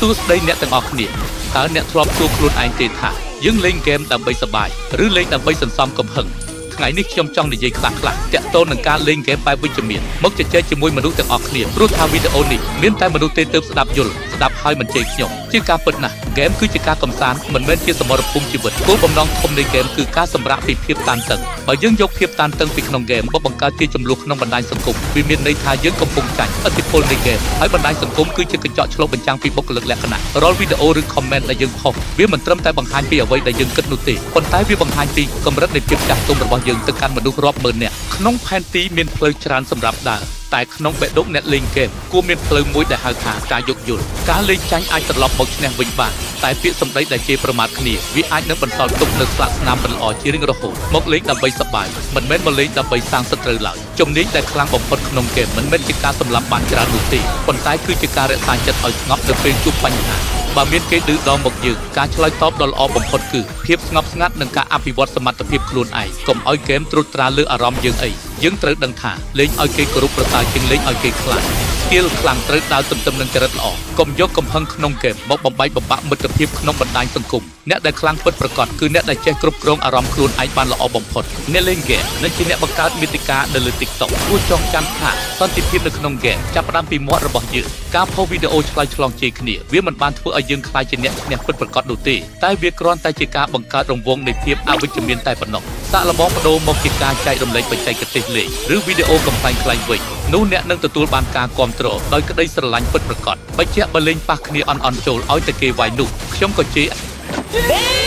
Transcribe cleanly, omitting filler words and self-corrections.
សួស្តីអ្នកទាំងអស់គ្នាតើអ្នកធ្លាប់សួរខ្លួនឯងទេថាយើងលេងហ្គេមដើម្បីសប្បាយឬលេងដើម្បីសន្សំកំហឹងថ្ងៃនេះខ្ញុំចង់និយាយខ្លះៗទាក់ទងនឹងការលេងហ្គេមបែបវិជ្ជមានមកជជែកជាមួយមនុស្សទាំងអស់គ្នាព្រោះថាវីដេអូនេះមានតែមនុស្សទេទើបស្ដាប់យល់ស្ដាប់ហើយមិនជេរខ្ញុំជាការពិតណាស់ហ្គេមគឺជាការកម្សាន្តមិនមែនជាសមរភូមិជីវិតគោលបំណងធំនៃហ្គេមគឺការសម្រាកពីភាពតានតឹងបើយើងយកភាពតានតឹងពីក្នុងហ្គេមមកបង្កើតជាចំនួនក្នុងបណ្ដាញសង្គមវាមានន័យថាយើងកំពុងចាញ់ឥទ្ធិពលនៃហ្គេមហើយបណ្ដាញសង្គមគឺជាកញ្ចក់ឆ្លុះបញ្ចាំងពីបុគ្គលិកលក្ខណៈរាល់វីដេអូឬ comment ដែលយើងផុសវាមិនត្រឹមតែបង្ហាញពីអ្វីដែលយើងគិតនោះទេប៉ុន្តែវាបង្ហាញពីកម្រិតនៃភាពចាស់ទុំរបស់យើងទៅកាន់មនុស្សរាប់ម៉ឺននាក់ក្នុងផែនទីមានផ្លូវច្រើនសម្រាប់ដើរតែក្នុងបេះដូងអ្នកលេងហ្គេមគួរមានផ្លូវមួយដែលហៅថាការយោគយល់ការលេងចាញ់អាចត្រឡប់មកឈ្នះវិញបានតែពាក្យសម្ដីដែលជេរប្រមាថគ្នាវាអាចនឹងបន្សល់ទុកនូវស្លាកស្នាមមិនល្អជារៀងរហូតមកលេងដើម្បីសប្បាយមិនមែនមកលេងដើម្បីសាងសត្រូវឡើយជំនាញដែលខ្លាំងបំផុតក្នុងហ្គេមមិនមែនជាការសម្លាប់បានច្រើននោះទេប៉ុន្តែគឺជាការរក្សាចិត្តឲ្យស្ងប់នៅពេលជួបបញ្ហាបើមានគេឌឺដងមកយើងការឆ្លើយតបដ៏ល្អបំផុតគឺភាពស្ងប់ស្ងាត់និងការអភិវឌ្ឍសមត្ថភាពខ្លួនឯងកុំឲ្យហ្គេមត្រួតត្រាលើអារម្មណ៍យើងអីយើងត្រូវដឹងថាលេងឲ្យគេគោរពប្រសើរជាងលេងឲ្យគេខ្លាច skill ខ្លាំងត្រូវដើរទន្ទឹមនឹងចរិតល្អកុំយកកំហឹងក្នុងហ្គេមមកបំបែកបំបាក់មិត្តភាពក្នុងបណ្ដាញសង្គមអ្នកដែលខ្លាំងពិតប្រាកដគឺអ្នកដែលចេះគ្រប់គ្រងអារម្មណ៍ខ្លួនឯងបានល្អបំផុតអ្នកលេងហ្គេមនិងជាអ្នកបង្កើតមាតិកានៅលើ TikTok គួរចងចាំថាសន្តិភាពនៅក្នុងហ្គេមចាប់ផ្ដើមពីមាត់របស់យើងការផុសវីដេអូឆ្លើយឆ្លងជេរគ្នាវាមិនបានធ្វើឲ្យយើងខ្លាចជាអ្នកឈ្នះពិតប្រាកដនោះទេតែវាគ្រាន់តែជាការបង្កើតរង្វង់នៃភាពអវិជ្ជមានតែប៉ុណ្ណោះសាកល្បងបដូរមកជាការចែករំលែកបច្ចេកទេសលេងឬវីដេអូកំប្លែងខ្លែងវិញនោះអ្នកនឹងទទួលបានការគាំទ្រដោយក្តីស្រឡាញ់ពិតប្រាកដបើជាបើលេងប៉ះគ្នាអន់ចូលឲ្យតែគេវាយនោះខ្ញុំក៏ជេរ